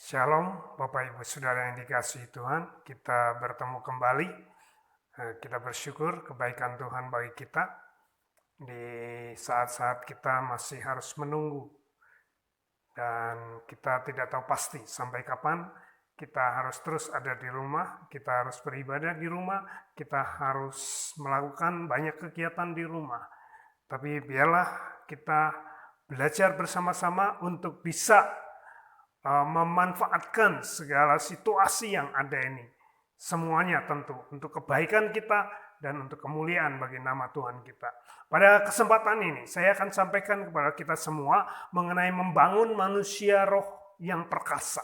Shalom Bapak Ibu Saudara yang dikasihi Tuhan, kita bertemu kembali. Kita bersyukur kebaikan Tuhan bagi kita di saat-saat kita masih harus menunggu. Dan kita tidak tahu pasti sampai kapan kita harus terus ada di rumah, kita harus beribadah di rumah, kita harus melakukan banyak kegiatan di rumah. Tapi biarlah kita belajar bersama-sama untuk bisa memanfaatkan segala situasi yang ada ini. Semuanya tentu untuk kebaikan kita dan untuk kemuliaan bagi nama Tuhan kita. Pada kesempatan ini saya akan sampaikan kepada kita semua mengenai membangun manusia roh yang perkasa.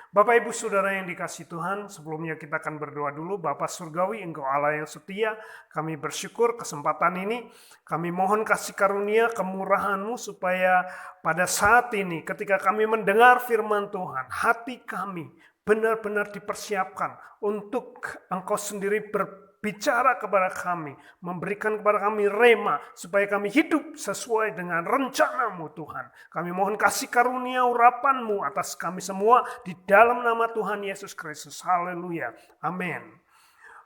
Bapak Ibu Saudara yang dikasihi Tuhan, sebelumnya kita akan berdoa dulu. Bapa Surgawi, Engkau Allah yang setia, kami bersyukur kesempatan ini. Kami mohon kasih karunia kemurahan-Mu supaya pada saat ini ketika kami mendengar firman Tuhan, hati kami benar-benar dipersiapkan untuk Engkau sendiri berbicara kepada kami, memberikan kepada kami rema, supaya kami hidup sesuai dengan rencana-Mu Tuhan. Kami mohon kasih karunia urapan-Mu atas kami semua, di dalam nama Tuhan Yesus Kristus. Haleluya. Amin.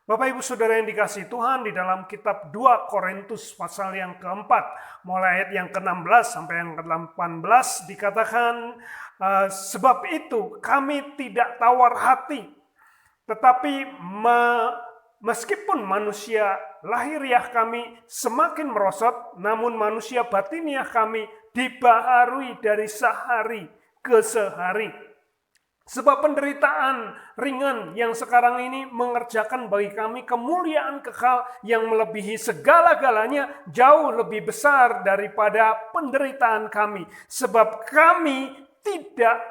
Bapak Ibu Saudara yang dikasihi Tuhan, di dalam kitab 2 Korintus pasal yang keempat, mulai ayat yang ke-16 sampai yang ke-18 dikatakan, sebab itu kami tidak tawar hati, tetapi meskipun manusia lahiriah kami semakin merosot, namun manusia batiniah kami dibaharui dari sehari ke sehari. Sebab penderitaan ringan yang sekarang ini mengerjakan bagi kami kemuliaan kekal yang melebihi segala-galanya, jauh lebih besar daripada penderitaan kami. Sebab kami tidak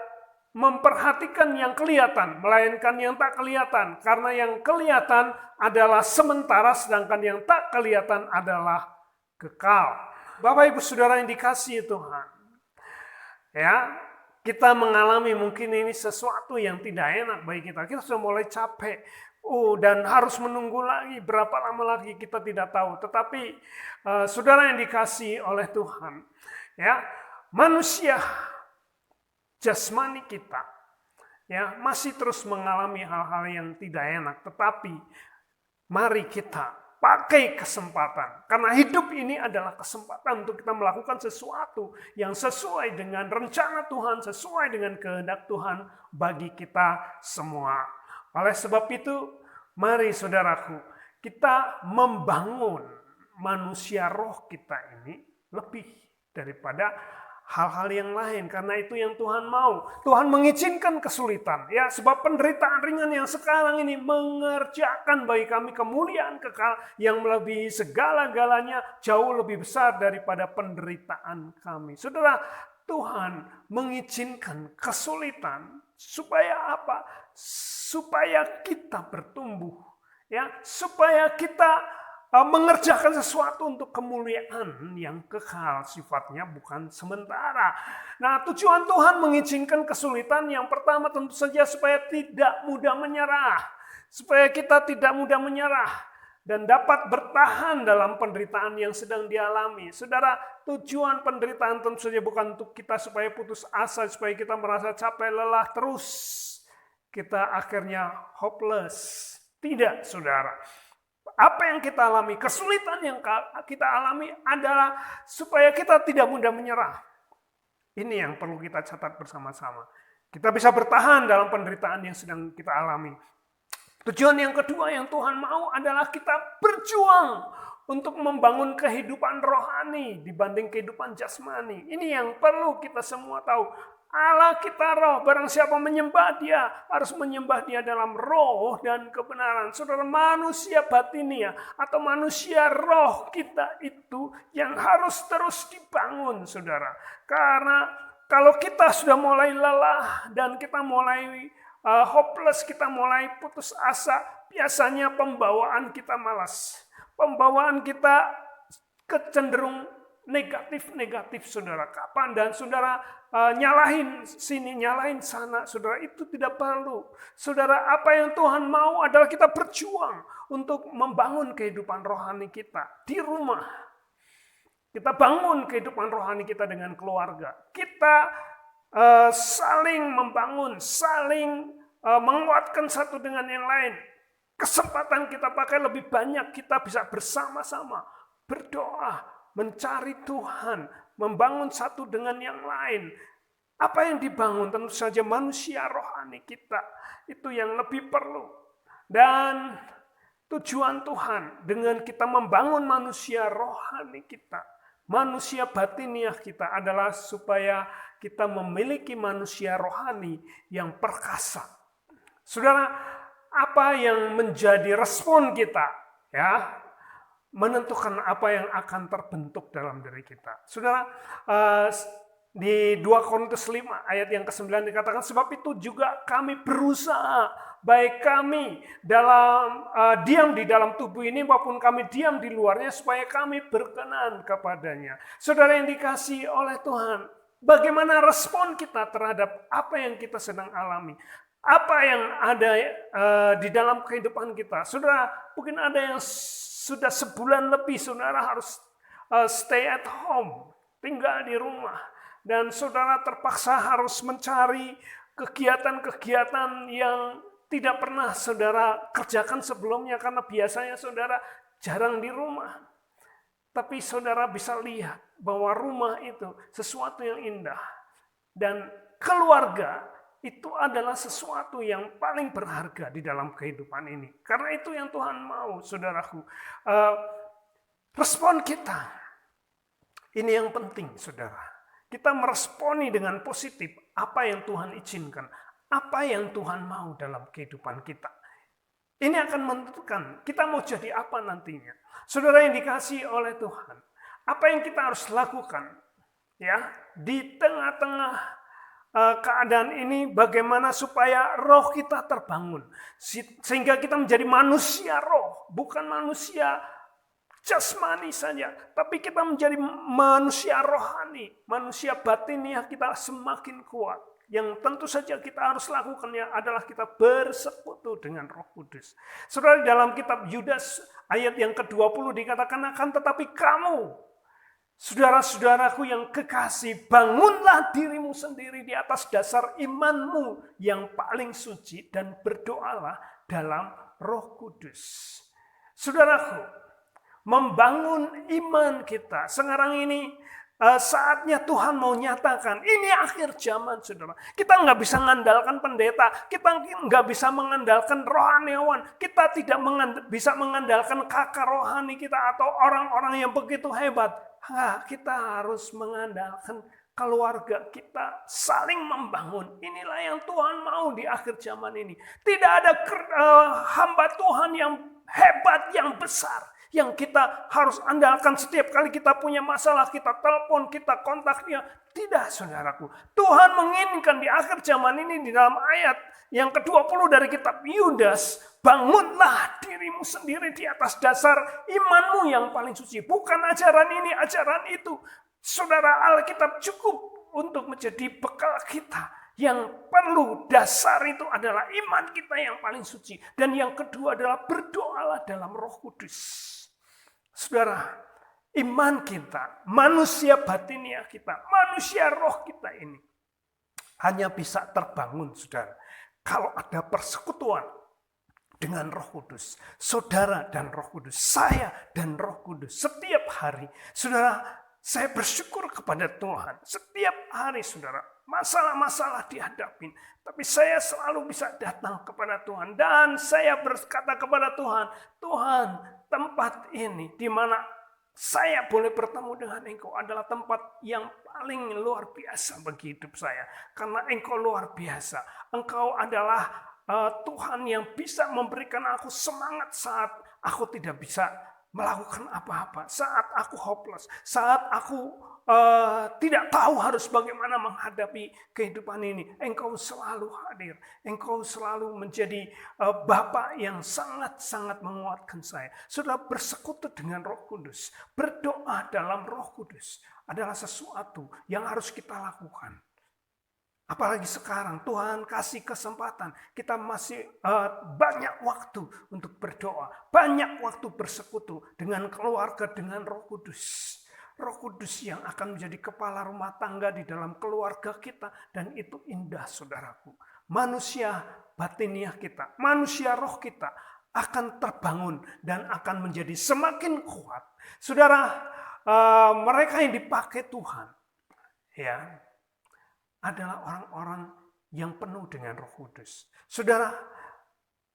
memperhatikan yang kelihatan, melainkan yang tak kelihatan. Karena yang kelihatan adalah sementara, sedangkan yang tak kelihatan adalah kekal. Bapak Ibu Saudara yang dikasihi Tuhan, ya, kita mengalami mungkin ini sesuatu yang tidak enak bagi kita. Kita sudah mulai capek. Dan harus menunggu lagi. Berapa lama lagi kita tidak tahu. Tetapi saudara yang dikasihi oleh Tuhan, ya, manusia jasmani kita, ya, masih terus mengalami hal-hal yang tidak enak. Tetapi mari kita pakai kesempatan. Karena hidup ini adalah kesempatan untuk kita melakukan sesuatu yang sesuai dengan rencana Tuhan, sesuai dengan kehendak Tuhan bagi kita semua. Oleh sebab itu, mari saudaraku, kita membangun manusia roh kita ini lebih daripada hal-hal yang lain, karena itu yang Tuhan mau. Tuhan mengizinkan kesulitan, ya, sebab penderitaan ringan yang sekarang ini mengerjakan bagi kami kemuliaan kekal yang melebihi segala-galanya, jauh lebih besar daripada penderitaan kami. Saudara, Tuhan mengizinkan kesulitan supaya apa? Supaya kita bertumbuh, ya, supaya kita mengerjakan sesuatu untuk kemuliaan yang kekal, sifatnya bukan sementara. Nah, tujuan Tuhan mengizinkan kesulitan yang pertama tentu saja supaya tidak mudah menyerah. Supaya kita tidak mudah menyerah dan dapat bertahan dalam penderitaan yang sedang dialami. Saudara, tujuan penderitaan tentu saja bukan untuk kita supaya putus asa, supaya kita merasa capek, lelah, terus kita akhirnya hopeless. Tidak, saudara. Apa yang kita alami, kesulitan yang kita alami adalah supaya kita tidak mudah menyerah. Ini yang perlu kita catat bersama-sama. Kita bisa bertahan dalam penderitaan yang sedang kita alami. Tujuan yang kedua yang Tuhan mau adalah kita berjuang untuk membangun kehidupan rohani dibanding kehidupan jasmani. Ini yang perlu kita semua tahu. Allah kita roh, barang siapa menyembah dia, harus menyembah dia dalam roh dan kebenaran. Saudara, manusia batinia atau manusia roh kita itu yang harus terus dibangun, saudara. Karena kalau kita sudah mulai lelah dan kita mulai hopeless, kita mulai putus asa, biasanya pembawaan kita malas. Pembawaan kita kecenderung negatif, saudara. Kapan dan saudara nyalahin sini, nyalahin sana, saudara, itu tidak perlu. Saudara, apa yang Tuhan mau adalah kita berjuang untuk membangun kehidupan rohani kita di rumah. Kita bangun kehidupan rohani kita dengan keluarga. Kita saling membangun, saling menguatkan satu dengan yang lain. Kesempatan kita pakai lebih banyak, kita bisa bersama-sama berdoa, mencari Tuhan, membangun satu dengan yang lain. Apa yang dibangun? Tentu saja manusia rohani kita. Itu yang lebih perlu. Dan tujuan Tuhan dengan kita membangun manusia rohani kita, manusia batiniah kita adalah supaya kita memiliki manusia rohani yang perkasa. Saudara, apa yang menjadi respon kita, ya, menentukan apa yang akan terbentuk dalam diri kita. Saudara, di 2 Korintus 5 ayat yang ke-9 dikatakan, sebab itu juga kami berusaha, baik kami diam di dalam tubuh ini maupun kami diam di luarnya, supaya kami berkenan kepadanya. Saudara yang dikasihi oleh Tuhan, bagaimana respon kita terhadap apa yang kita sedang alami? Apa yang ada di dalam kehidupan kita? Saudara, mungkin ada yang sudah sebulan lebih saudara harus stay at home, tinggal di rumah. Dan saudara terpaksa harus mencari kegiatan-kegiatan yang tidak pernah saudara kerjakan sebelumnya, karena biasanya saudara jarang di rumah. Tapi saudara bisa lihat bahwa rumah itu sesuatu yang indah. Dan keluarga itu adalah sesuatu yang paling berharga di dalam kehidupan ini. Karena itu yang Tuhan mau, saudaraku. Respon kita, ini yang penting, saudara. Kita meresponi dengan positif apa yang Tuhan izinkan, apa yang Tuhan mau dalam kehidupan kita. Ini akan menentukan kita mau jadi apa nantinya. Saudara yang dikasihi oleh Tuhan, apa yang kita harus lakukan, ya, di tengah-tengah keadaan ini, bagaimana supaya roh kita terbangun, sehingga kita menjadi manusia roh, bukan manusia jasmani saja, tapi kita menjadi manusia rohani, manusia batiniah kita semakin kuat. Yang tentu saja kita harus lakukannya adalah kita bersekutu dengan Roh Kudus. Saudara, dalam kitab Yudas ayat yang ke-20 dikatakan, akan tetapi kamu, saudara-saudaraku yang kekasih, bangunlah dirimu sendiri di atas dasar imanmu yang paling suci dan berdoalah dalam Roh Kudus. Saudaraku, membangun iman kita sekarang ini, saatnya Tuhan mau nyatakan ini akhir zaman, saudara. Kita nggak bisa mengandalkan pendeta, kita nggak bisa mengandalkan rohaniawan, kita tidak bisa mengandalkan kakak rohani kita atau orang-orang yang begitu hebat. Kita harus mengandalkan keluarga kita, saling membangun. Inilah yang Tuhan mau di akhir zaman ini. Tidak ada hamba Tuhan yang hebat, yang besar, yang kita harus andalkan setiap kali kita punya masalah, kita telepon, kita kontak dia. Tidak, saudaraku. Tuhan menginginkan di akhir zaman ini, di dalam ayat yang ke-20 dari kitab Yudas, bangunlah dirimu sendiri di atas dasar imanmu yang paling suci. Bukan ajaran ini, ajaran itu. Saudara, Alkitab cukup untuk menjadi bekal kita. Yang perlu dasar itu adalah iman kita yang paling suci. Dan yang kedua adalah berdoalah dalam Roh Kudus. Saudara, iman kita, manusia batiniah kita, manusia roh kita ini hanya bisa terbangun, saudara, kalau ada persekutuan dengan Roh Kudus. Saudara dan Roh Kudus, saya dan Roh Kudus setiap hari. Saudara, saya bersyukur kepada Tuhan. Setiap hari, saudara, masalah-masalah dihadapin. Tapi saya selalu bisa datang kepada Tuhan. Dan saya berkata kepada Tuhan, Tuhan, tempat ini di mana saya boleh bertemu dengan Engkau adalah tempat yang paling luar biasa bagi hidup saya. Karena Engkau luar biasa. Engkau adalah Tuhan yang bisa memberikan aku semangat saat aku tidak bisa melakukan apa-apa. Saat aku hopeless. Saat aku tidak tahu harus bagaimana menghadapi kehidupan ini. Engkau selalu hadir. Engkau selalu menjadi Bapa yang sangat-sangat menguatkan saya. Sudah bersekutu dengan Roh Kudus. Berdoa dalam Roh Kudus adalah sesuatu yang harus kita lakukan. Apalagi sekarang Tuhan kasih kesempatan. Kita masih banyak waktu untuk berdoa. Banyak waktu bersekutu dengan keluarga, dengan Roh Kudus. Roh Kudus yang akan menjadi kepala rumah tangga di dalam keluarga kita. Dan itu indah, saudaraku. Manusia batiniah kita, manusia roh kita akan terbangun dan akan menjadi semakin kuat. Saudara, mereka yang dipakai Tuhan ya adalah orang-orang yang penuh dengan Roh Kudus.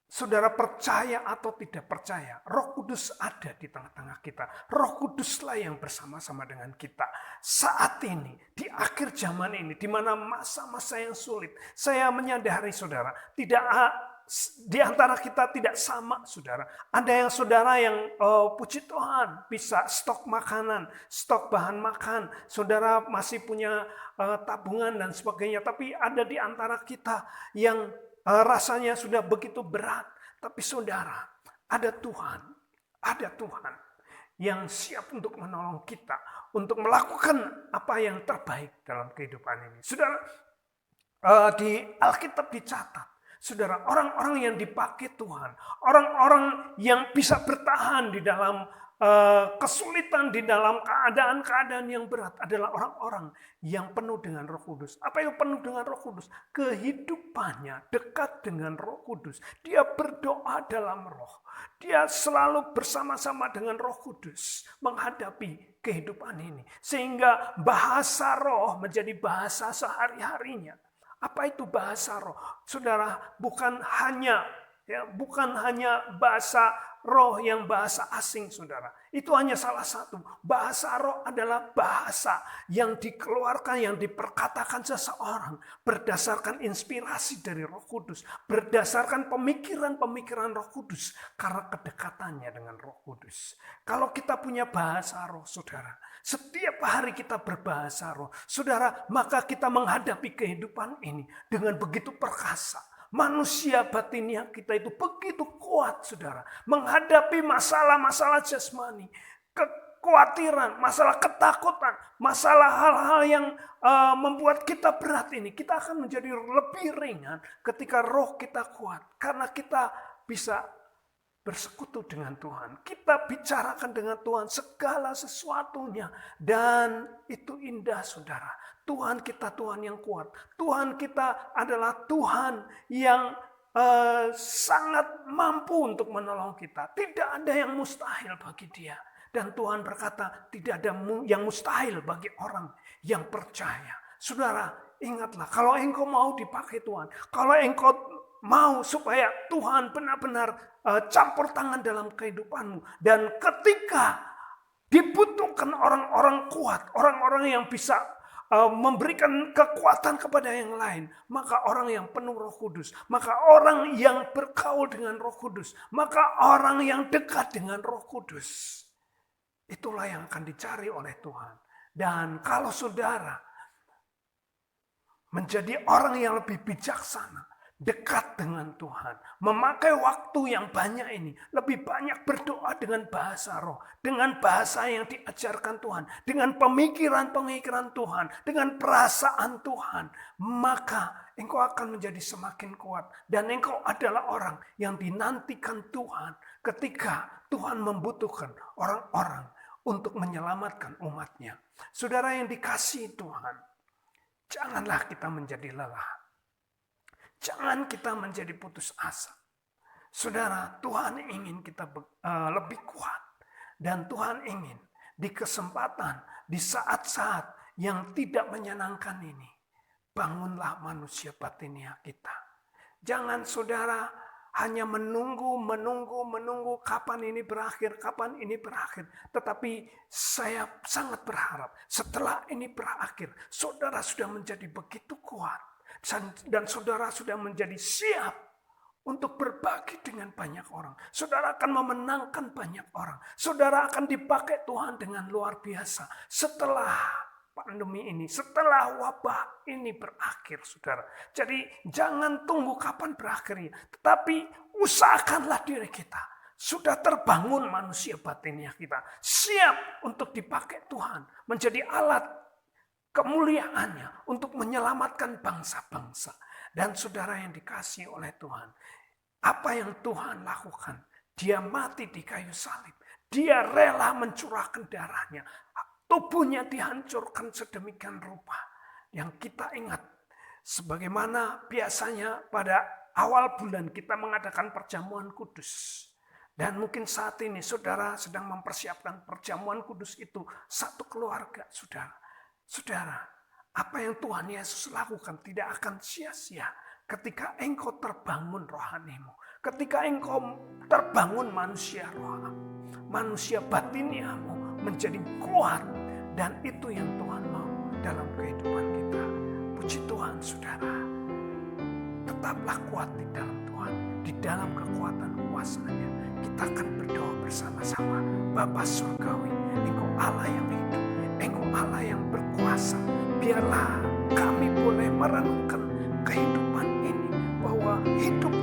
Saudara percaya atau tidak percaya, Roh Kudus ada di tengah-tengah kita. Roh Kuduslah yang bersama-sama dengan kita. Saat ini, di akhir zaman ini, di mana masa-masa yang sulit, saya menyadari saudara, tidak di antara kita tidak sama, saudara. Ada yang saudara yang puji Tuhan bisa stok makanan, stok bahan makan. Saudara masih punya tabungan dan sebagainya. Tapi ada di antara kita yang rasanya sudah begitu berat. Tapi saudara, ada Tuhan yang siap untuk menolong kita, untuk melakukan apa yang terbaik dalam kehidupan ini. Saudara, di Alkitab dicatat, saudara, orang-orang yang dipakai Tuhan, orang-orang yang bisa bertahan di dalam kesulitan, di dalam keadaan-keadaan yang berat adalah orang-orang yang penuh dengan Roh Kudus. Apa yang penuh dengan Roh Kudus? Kehidupannya dekat dengan Roh Kudus. Dia berdoa dalam Roh. Dia selalu bersama-sama dengan Roh Kudus menghadapi kehidupan ini. Sehingga bahasa roh menjadi bahasa sehari-harinya. Apa itu bahasa roh? Saudara, bukan hanya bahasa roh yang bahasa asing, saudara. Itu hanya salah satu. Bahasa roh adalah bahasa yang dikeluarkan, yang diperkatakan seseorang berdasarkan inspirasi dari Roh Kudus, berdasarkan pemikiran-pemikiran Roh Kudus, karena kedekatannya dengan Roh Kudus. Kalau kita punya bahasa roh, saudara, setiap hari kita berbahasa roh, saudara, maka kita menghadapi kehidupan ini dengan begitu perkasa. Manusia batiniah kita itu begitu kuat, saudara. Menghadapi masalah-masalah jasmani, kekhawatiran, masalah ketakutan, masalah hal-hal yang membuat kita berat ini. Kita akan menjadi lebih ringan ketika roh kita kuat. Karena kita bisa bersekutu dengan Tuhan. Kita bicarakan dengan Tuhan segala sesuatunya. Dan itu indah, saudara. Tuhan kita Tuhan yang kuat. Tuhan kita adalah Tuhan yang sangat mampu untuk menolong kita. Tidak ada yang mustahil bagi Dia. Dan Tuhan berkata, tidak ada yang mustahil bagi orang yang percaya. Saudara, ingatlah, kalau engkau mau dipakai Tuhan, kalau engkau mau supaya Tuhan benar-benar campur tangan dalam kehidupanmu. Dan ketika dibutuhkan orang-orang kuat, orang-orang yang bisa memberikan kekuatan kepada yang lain, maka orang yang penuh Roh Kudus, maka orang yang bergaul dengan Roh Kudus, maka orang yang dekat dengan Roh Kudus, itulah yang akan dicari oleh Tuhan. Dan kalau saudara menjadi orang yang lebih bijaksana, dekat dengan Tuhan, memakai waktu yang banyak ini, lebih banyak berdoa dengan bahasa roh, dengan bahasa yang diajarkan Tuhan, dengan pemikiran-pemikiran Tuhan, dengan perasaan Tuhan, maka engkau akan menjadi semakin kuat. Dan engkau adalah orang yang dinantikan Tuhan ketika Tuhan membutuhkan orang-orang untuk menyelamatkan umatnya. Saudara yang dikasihi Tuhan, janganlah kita menjadi lelah. Jangan kita menjadi putus asa. Saudara, Tuhan ingin kita lebih kuat. Dan Tuhan ingin di kesempatan, di saat-saat yang tidak menyenangkan ini, bangunlah manusia batiniah kita. Jangan saudara hanya menunggu kapan ini berakhir. Tetapi saya sangat berharap setelah ini berakhir, saudara sudah menjadi begitu kuat. Dan saudara sudah menjadi siap untuk berbagi dengan banyak orang. Saudara akan memenangkan banyak orang. Saudara akan dipakai Tuhan dengan luar biasa. Setelah pandemi ini, setelah wabah ini berakhir, saudara. Jadi jangan tunggu kapan berakhirnya. Tetapi usahakanlah diri kita. Sudah terbangun manusia batiniah kita. Siap untuk dipakai Tuhan. Menjadi alat kemuliaannya untuk menyelamatkan bangsa-bangsa. Dan saudara yang dikasihi oleh Tuhan, apa yang Tuhan lakukan? Dia mati di kayu salib. Dia rela mencurahkan darahnya. tubuhnya dihancurkan sedemikian rupa. Yang kita ingat, sebagaimana biasanya pada awal bulan kita mengadakan perjamuan kudus. Dan mungkin saat ini saudara sedang mempersiapkan perjamuan kudus itu satu keluarga, saudara. Saudara, apa yang Tuhan Yesus lakukan tidak akan sia-sia ketika engkau terbangun rohanimu. Ketika engkau terbangun manusia batiniamu menjadi kuat. Dan itu yang Tuhan mau dalam kehidupan kita. Puji Tuhan saudara. Tetaplah kuat di dalam Tuhan. Di dalam kekuatan kuasa-Nya. Kita akan berdoa bersama-sama. Bapa Surgawi, Engkau Allah yang hidup. Engkau Allah yang berkuasa. Biarlah kami boleh merenungkan kehidupan ini. Bahwa hidup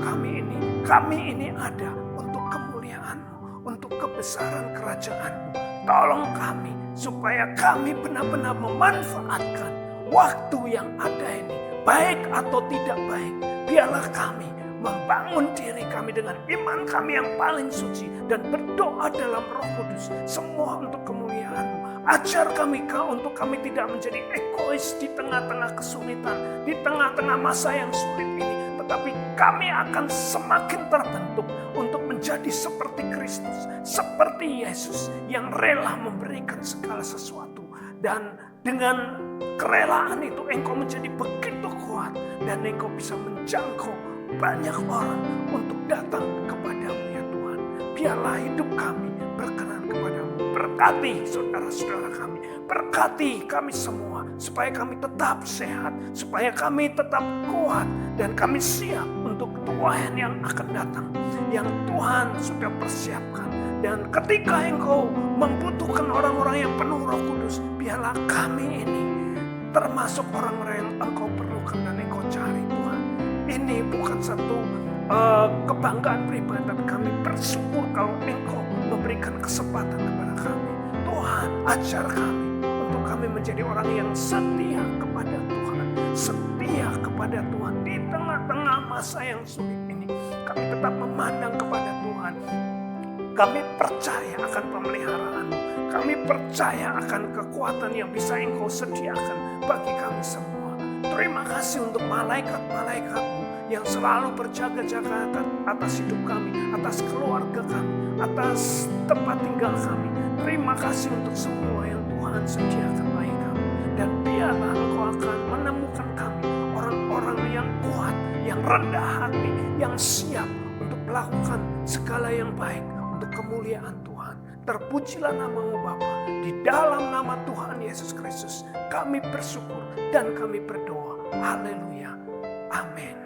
kami ini ada untuk kemuliaan-Mu. Untuk kebesaran kerajaan-Mu. Tolong kami supaya kami benar-benar memanfaatkan waktu yang ada ini. Baik atau tidak baik. Biarlah kami membangun diri kami dengan iman kami yang paling suci. Dan berdoa dalam Roh Kudus. Semua untuk kemuliaan-Mu. Ajar kami untuk kami tidak menjadi egois di tengah-tengah kesulitan. Di tengah-tengah masa yang sulit ini. Tetapi kami akan semakin terbentuk untuk menjadi seperti Kristus. Seperti Yesus yang rela memberikan segala sesuatu. Dan dengan kerelaan itu engkau menjadi begitu kuat. Dan engkau bisa menjangkau banyak orang untuk datang kepadamu ya Tuhan. Biarlah hidup kami berkenan kepadamu. Berkati saudara-saudara kami. Berkati kami semua. Supaya kami tetap sehat. Supaya kami tetap kuat. Dan kami siap untuk Tuhan yang akan datang. Yang Tuhan sudah persiapkan. Dan ketika engkau membutuhkan orang-orang yang penuh Roh Kudus. Biarlah kami ini termasuk orang-orang yang engkau perlukan dan engkau cari Tuhan. Ini bukan satu kebanggaan pribadi, tapi kami bersyukur kalau engkau memberikan kesempatan kepada kami. Tuhan, ajar kami untuk kami menjadi orang yang setia kepada Tuhan. Setia kepada Tuhan di tengah-tengah masa yang sulit ini. Kami tetap memandang kepada Tuhan. Kami percaya akan pemeliharaan-Mu. Kami percaya akan kekuatan yang bisa engkau sediakan bagi kami semua. Terima kasih untuk malaikat-malaikat-Mu yang selalu berjaga-jaga atas hidup kami, atas keluarga kami, atas tempat tinggal kami. Terima kasih untuk semua yang Tuhan sediakan bagi kami. Dan biarlah engkau akan menemukan kami, orang-orang yang kuat, yang rendah hati, yang siap untuk melakukan segala yang baik untuk kemuliaan Tuhan. Terpujilah nama-Mu Bapa. Di dalam nama Tuhan Yesus Kristus kami bersyukur dan kami berdoa. Haleluya. Amin.